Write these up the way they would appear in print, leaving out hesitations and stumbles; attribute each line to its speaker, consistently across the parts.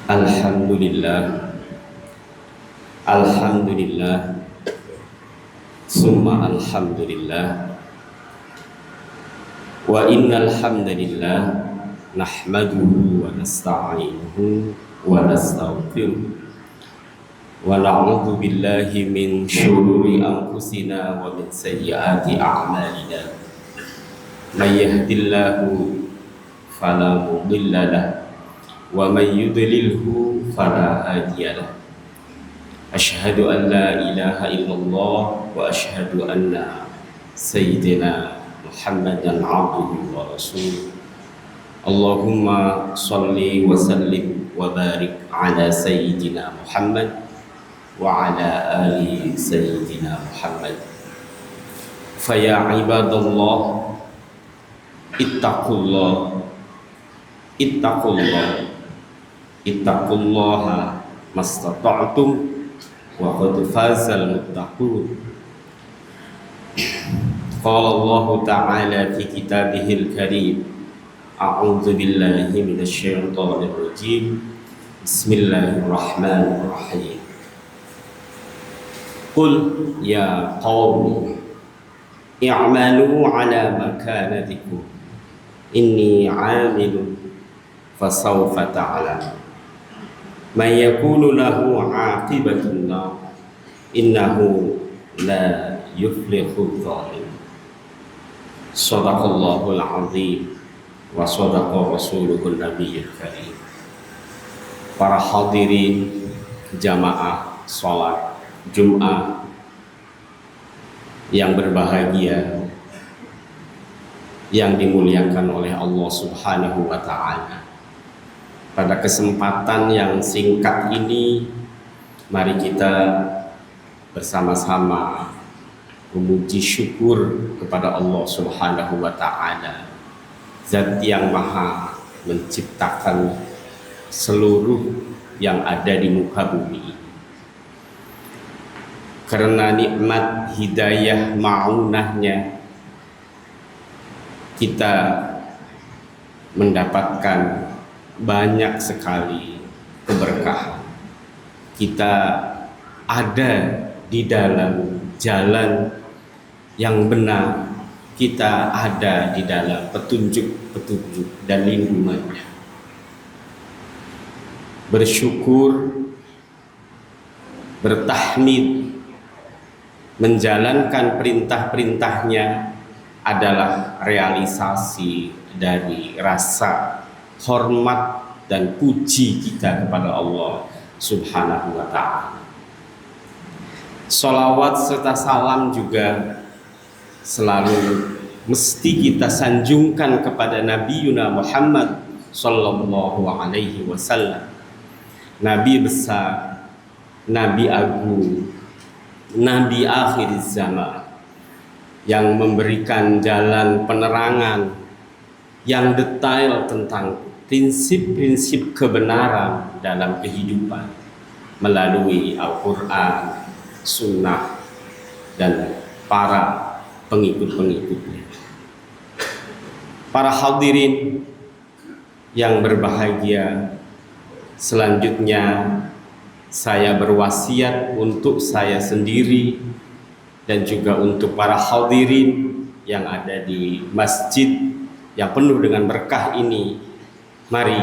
Speaker 1: Alhamdulillah, Alhamdulillah, summa Alhamdulillah. Wa innal hamdalillah nahmaduhu wa nasta'inuhu wa nastaghfiruh wa na'udzu billahi min syururi anfusina wa min sayyiati a'malina. May yahdihillahu fala mudilla lahu wa may yudlilhu fala hadiya lahu. Asyhadu an la ilaha illallah wa asyhadu anna sayyidina Muhammadan abduhu wa rasuluh. Allahumma shalli wa sallim wa barik ala sayyidina Muhammad wa ala ali sayyidina Muhammad. Fa ya ibadallah ittaqullah ittaqullaha mastata'tum wa qad fazal muttaqun. Qala Allah ta'ala fi kitabihil karim, a'udzu billahi minasy syaithanir rajim. Bismillahirrahmanirrahim. Qul ya qaumi i'malu ala makanatikum inni 'amilun fasawfa ta'lamun man yakunu lahu 'aqibatun nar innahu la yuflihul zalim. Shadaqallahul azim wa shadaqa rasuluhun nabiyyul karim. Para hadirin jamaah salat Jumat yang berbahagia, yang dimuliakan oleh Allah Subhanahu wa ta'ala. Pada kesempatan yang singkat ini, mari kita bersama-sama memuji syukur kepada Allah Subhanahu wa ta'ala, Zat yang maha menciptakan seluruh yang ada di muka bumi. Karena nikmat hidayah ma'unahnya, kita mendapatkan banyak sekali keberkahan. Kita ada di dalam jalan yang benar, kita ada di dalam petunjuk-petunjuk dan lindungannya. Bersyukur, bertahmid, menjalankan perintah-perintahnya adalah realisasi dari rasa hormat dan puji kita kepada Allah Subhanahu wa ta'ala. Sholawat serta salam juga selalu mesti kita sanjungkan kepada Nabi Muhammad sallallahu alaihi wasallam, Nabi besar, Nabi agung, Nabi akhir zaman, yang memberikan jalan penerangan yang detail tentang prinsip-prinsip kebenaran dalam kehidupan melalui Al-Quran, Sunnah, dan para pengikut-pengikutnya. Para hadirin yang berbahagia, selanjutnya saya berwasiat untuk saya sendiri dan juga untuk para hadirin yang ada di masjid yang penuh dengan berkah ini. Mari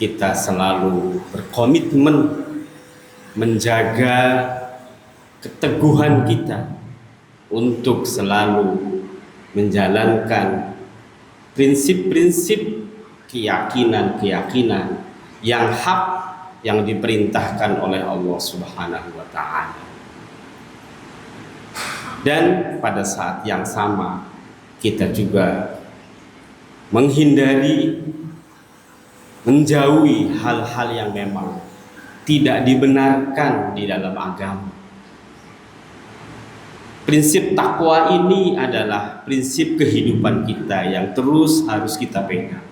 Speaker 1: kita selalu berkomitmen menjaga keteguhan kita untuk selalu menjalankan prinsip-prinsip keyakinan-keyakinan yang hak yang diperintahkan oleh Allah Subhanahu wa ta'ala. Dan pada saat yang sama kita juga menjauhi hal-hal yang memang tidak dibenarkan di dalam agama. Prinsip takwa ini adalah prinsip kehidupan kita yang terus harus kita pegang.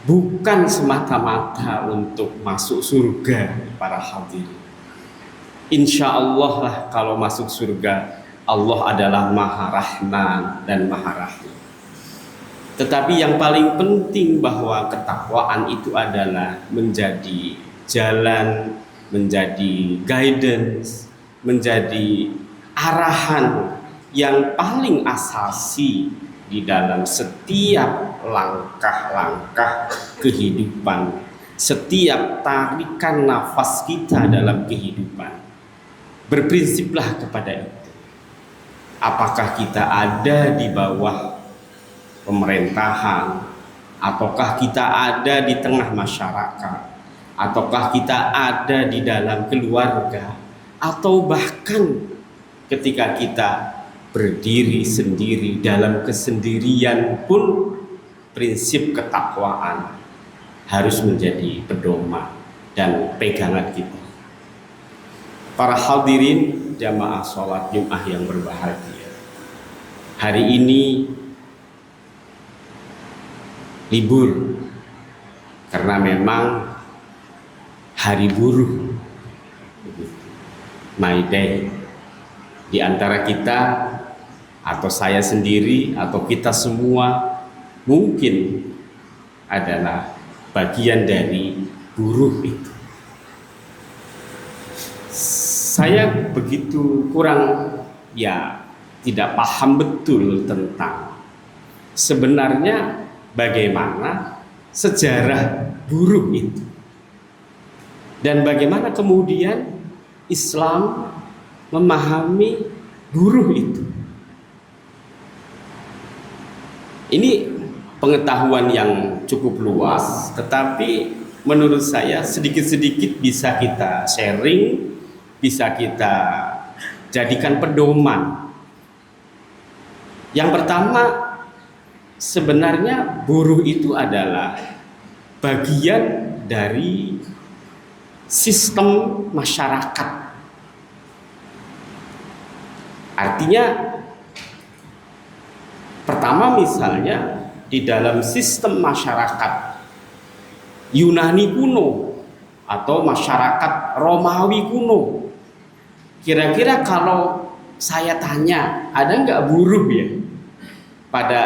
Speaker 1: Bukan semata-mata untuk masuk surga para hadirin. Insya Allah lah kalau masuk surga Allah adalah Maha Rahman dan Maha Rahim. Tetapi yang paling penting bahwa ketakwaan itu adalah menjadi jalan, menjadi guidance, menjadi arahan yang paling asasi di dalam setiap langkah-langkah kehidupan, setiap tarikan nafas kita dalam kehidupan. Berprinsiplah kepada itu. Apakah kita ada di bawah pemerintahan, ataukah kita ada di tengah masyarakat, ataukah kita ada di dalam keluarga, atau bahkan ketika kita berdiri sendiri dalam kesendirian pun, prinsip ketakwaan harus menjadi pedoman dan pegangan kita. Para hadirin jamaah sholat Jumat yang berbahagia, hari ini libur karena memang hari buruh, May Day. Di antara kita atau saya sendiri atau kita semua mungkin adalah bagian dari buruh itu. Saya begitu kurang tidak paham betul tentang sebenarnya bagaimana sejarah buruh itu, dan bagaimana kemudian Islam memahami buruh itu. Ini pengetahuan yang cukup luas, tetapi menurut saya sedikit-sedikit bisa kita sharing, bisa kita jadikan pedoman. Yang pertama, sebenarnya buruh itu adalah bagian dari sistem masyarakat. Artinya, pertama misalnya di dalam sistem masyarakat Yunani kuno atau masyarakat Romawi kuno, kira-kira kalau saya tanya, ada nggak buruh ya pada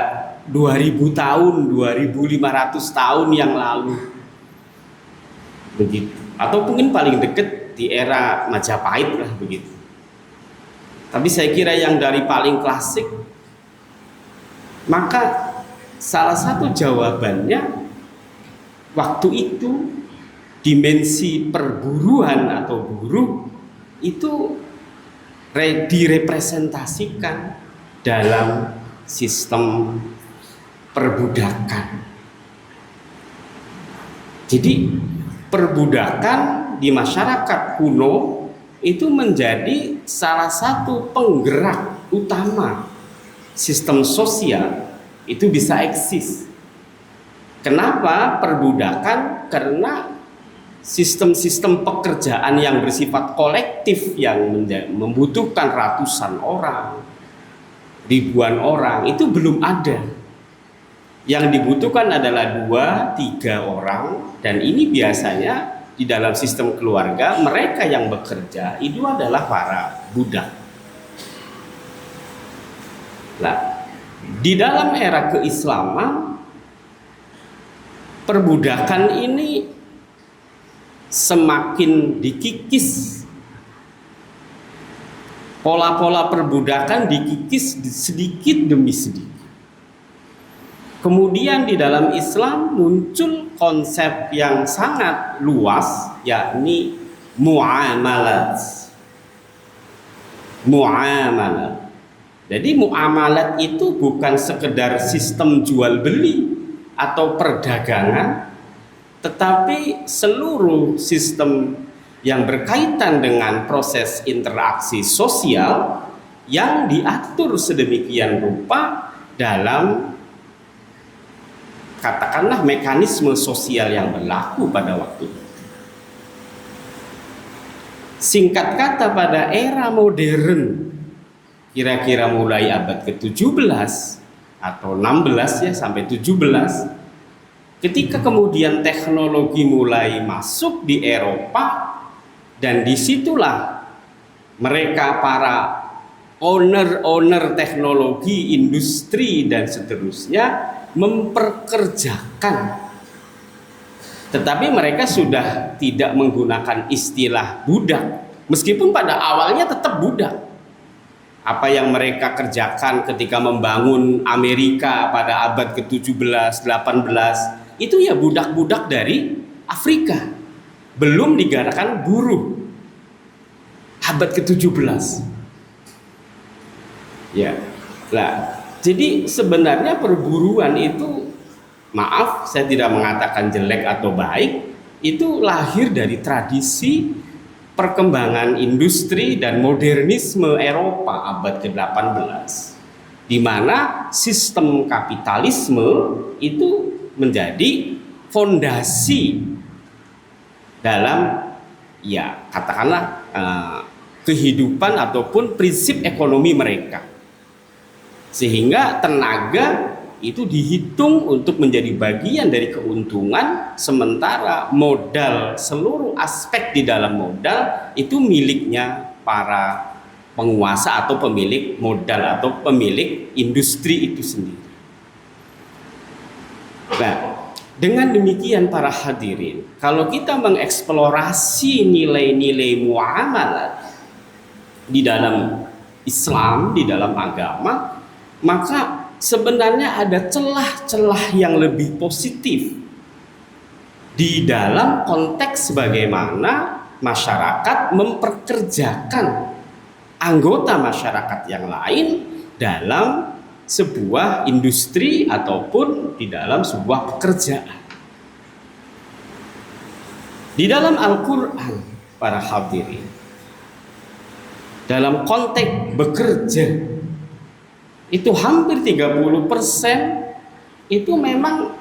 Speaker 1: 2000 tahun, 2500 tahun yang lalu? Begitu. Atau mungkin paling dekat di era Majapahit lah begitu. Tapi saya kira yang dari paling klasik, maka salah satu jawabannya waktu itu dimensi perburuan atau buruh itu direpresentasikan dalam sistem perbudakan. Jadi perbudakan di masyarakat kuno itu menjadi salah satu penggerak utama sistem sosial itu bisa eksis. Kenapa perbudakan? Karena sistem-sistem pekerjaan yang bersifat kolektif yang membutuhkan ratusan orang, ribuan orang itu belum ada. Yang dibutuhkan adalah 2-3 orang, dan ini biasanya di dalam sistem keluarga mereka yang bekerja itu adalah para budak. Nah, di dalam era keislaman perbudakan ini semakin dikikis. Pola-pola perbudakan dikikis sedikit demi sedikit. Kemudian di dalam Islam muncul konsep yang sangat luas, yakni muamalat. Muamalat. Jadi muamalat itu bukan sekedar sistem jual beli atau perdagangan, tetapi seluruh sistem yang berkaitan dengan proses interaksi sosial yang diatur sedemikian rupa dalam, katakanlah, mekanisme sosial yang berlaku pada waktu itu. Singkat kata, pada era modern, kira-kira mulai abad ke-17 atau 16 ya sampai 17, ketika kemudian teknologi mulai masuk di Eropa, dan disitulah mereka para owner teknologi, industri dan seterusnya memperkerjakan. Tetapi mereka sudah tidak menggunakan istilah budak, meskipun pada awalnya tetap budak. Apa yang mereka kerjakan ketika membangun Amerika pada abad ke-17, 18, itu ya budak-budak dari Afrika. Belum digadakan buruh abad ke-17. Ya, nah, jadi sebenarnya perburuan itu, maaf, saya tidak mengatakan jelek atau baik, itu lahir dari tradisi perkembangan industri dan modernisme Eropa abad ke-18, di mana sistem kapitalisme itu menjadi fondasi dalam, ya katakanlah, kehidupan ataupun prinsip ekonomi mereka. Sehingga tenaga itu dihitung untuk menjadi bagian dari keuntungan, sementara modal, seluruh aspek di dalam modal itu miliknya para penguasa atau pemilik modal atau pemilik industri itu sendiri. Nah, dengan demikian para hadirin, kalau kita mengeksplorasi nilai-nilai muamalah di dalam Islam, di dalam agama, maka sebenarnya ada celah-celah yang lebih positif di dalam konteks bagaimana masyarakat memperkerjakan anggota masyarakat yang lain dalam sebuah industri ataupun di dalam sebuah pekerjaan. Di dalam Al-Quran, para hadirin, dalam konteks bekerja, itu hampir 30% itu memang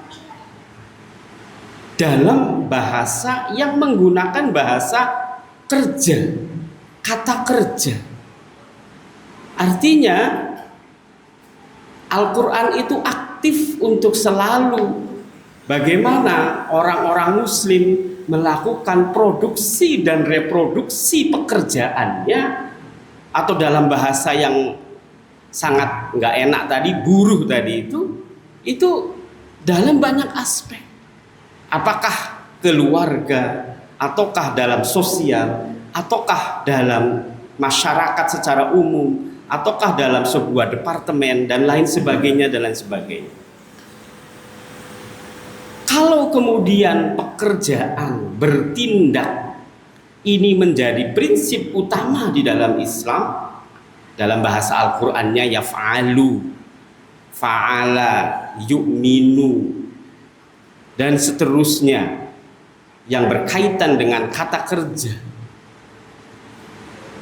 Speaker 1: dalam bahasa yang menggunakan bahasa kerja, kata kerja. Artinya Al-Quran itu aktif untuk selalu bagaimana orang-orang muslim melakukan produksi dan reproduksi pekerjaannya, atau dalam bahasa yang sangat nggak enak tadi, buruh tadi, itu dalam banyak aspek. Apakah keluarga, ataukah dalam sosial, ataukah dalam masyarakat secara umum, ataukah dalam sebuah departemen dan lain sebagainya dan lain sebagainya. Kalau kemudian pekerjaan bertindak ini menjadi prinsip utama di dalam Islam, dalam bahasa Al-Qur'annya yaf'alu, fa'ala, yu'minu dan seterusnya yang berkaitan dengan kata kerja.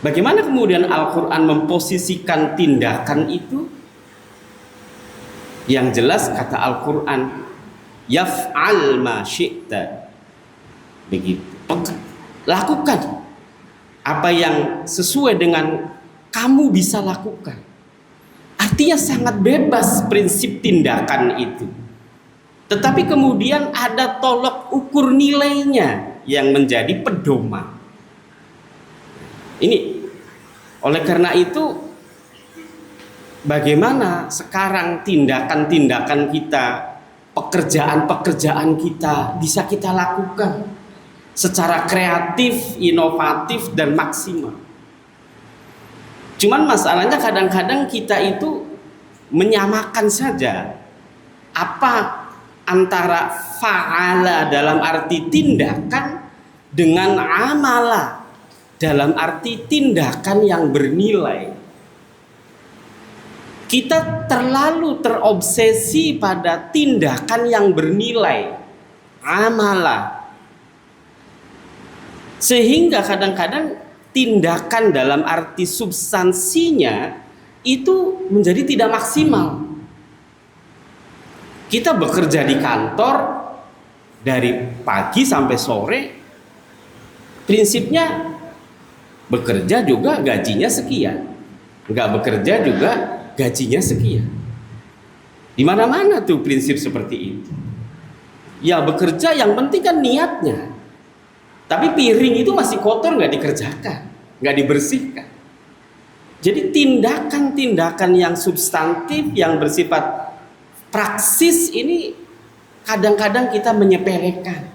Speaker 1: Bagaimana kemudian Al-Quran memposisikan tindakan itu? Yang jelas kata Al-Quran, yaf'al ma syi'ta, begitu, lakukan apa yang sesuai dengan kamu bisa lakukan. Artinya sangat bebas prinsip tindakan itu. Tetapi kemudian ada tolok ukur nilainya yang menjadi pedoman. Ini oleh karena itu, bagaimana sekarang tindakan-tindakan kita, pekerjaan-pekerjaan kita bisa kita lakukan secara kreatif, inovatif dan maksimal. Cuman masalahnya kadang-kadang kita itu menyamakan saja apa antara fa'ala dalam arti tindakan dengan amala dalam arti tindakan yang bernilai. Kita terlalu terobsesi pada tindakan yang bernilai, amala, sehingga kadang-kadang tindakan dalam arti substansinya itu menjadi tidak maksimal. Kita bekerja di kantor dari pagi sampai sore, prinsipnya bekerja juga gajinya sekian, nggak bekerja juga gajinya sekian. Di mana-mana tuh prinsip seperti itu. Ya bekerja yang penting kan niatnya. Tapi piring itu masih kotor, nggak dikerjakan, nggak dibersihkan. Jadi tindakan-tindakan yang substantif, yang bersifat praksis ini kadang-kadang kita menyepelekan.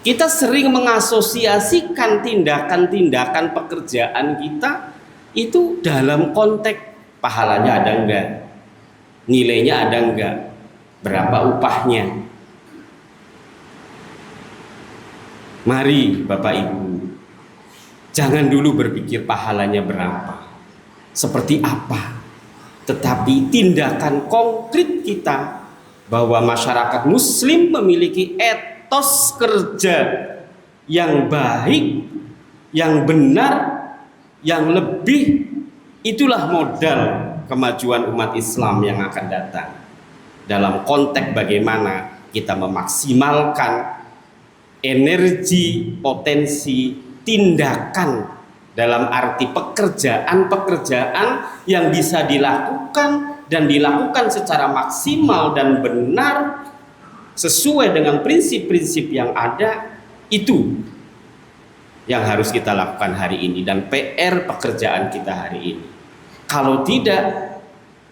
Speaker 1: Kita sering mengasosiasikan tindakan-tindakan pekerjaan kita itu dalam konteks pahalanya ada enggak, nilainya ada enggak, berapa upahnya. Mari Bapak Ibu, jangan dulu berpikir pahalanya berapa, seperti apa, tetapi tindakan konkret kita bahwa masyarakat muslim memiliki etos kerja yang baik, yang benar, yang lebih, itulah modal kemajuan umat Islam yang akan datang. Dalam konteks bagaimana kita memaksimalkan energi, potensi, tindakan dalam arti pekerjaan-pekerjaan yang bisa dilakukan dan dilakukan secara maksimal dan benar sesuai dengan prinsip-prinsip yang ada, itu yang harus kita lakukan hari ini dan PR pekerjaan kita hari ini. Kalau tidak,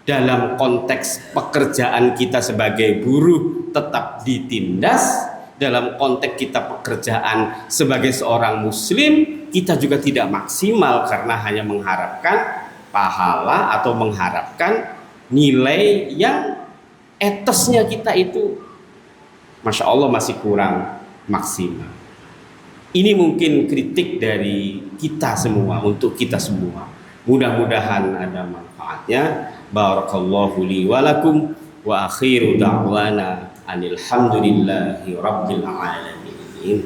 Speaker 1: dalam konteks pekerjaan kita sebagai buruh tetap ditindas, dalam konteks kita pekerjaan sebagai seorang muslim kita juga tidak maksimal karena hanya mengharapkan pahala atau mengharapkan nilai yang etosnya kita itu Masya Allah masih kurang maksimal. Ini mungkin kritik dari kita semua untuk kita semua. Mudah-mudahan ada manfaatnya. Barakallahu li wa lakum wa akhiru da'wana alhamdulillahi rabbil alamin.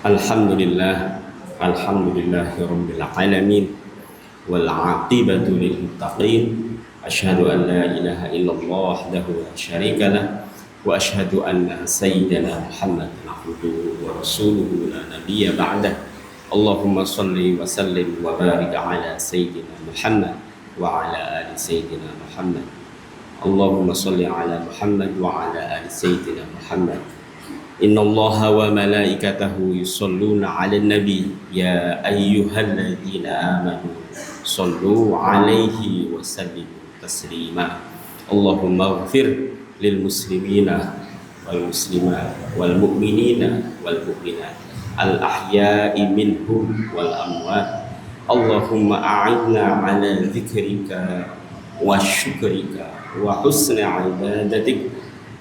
Speaker 1: Alhamdulillah, alhamdulillahi rabbil alamin, wal aqibatu lil muttaqin. Asyhadu an la ilaha illallah wahdahu la syarika lah, wa asyhadu anna sayyidana Muhammadan abduhu wa rasuluhu la nabiyya ba'dah. Allahumma salli wa sallim wa barik ala sayyidina Muhammad wa ala ali sayyidina Muhammad. Allahumma salli ala Muhammad wa ala ali sayyidina Muhammad. Inna Allaha wa malaikatahu yusalluna 'alan nabi ya ayyuhalladzina amanu sallu 'alaihi wa sallimu taslima. Allahumma ighfir lil muslimina wal muslimat wal mu'minina wal mu'minat al ahya'i minhum wal amwat. Allahumma a'inna 'ala dzikrika wa syukrika wa husni 'ibadatik.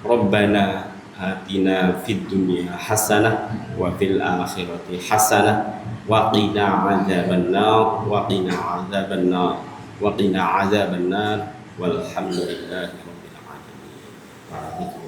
Speaker 1: Rabbana atina fid dunya hasanah wa fil akhirati hasanah wa qina adzabannar wa qina adzabannar wa qina adzabannar walhamdulillahi rabbil alamin.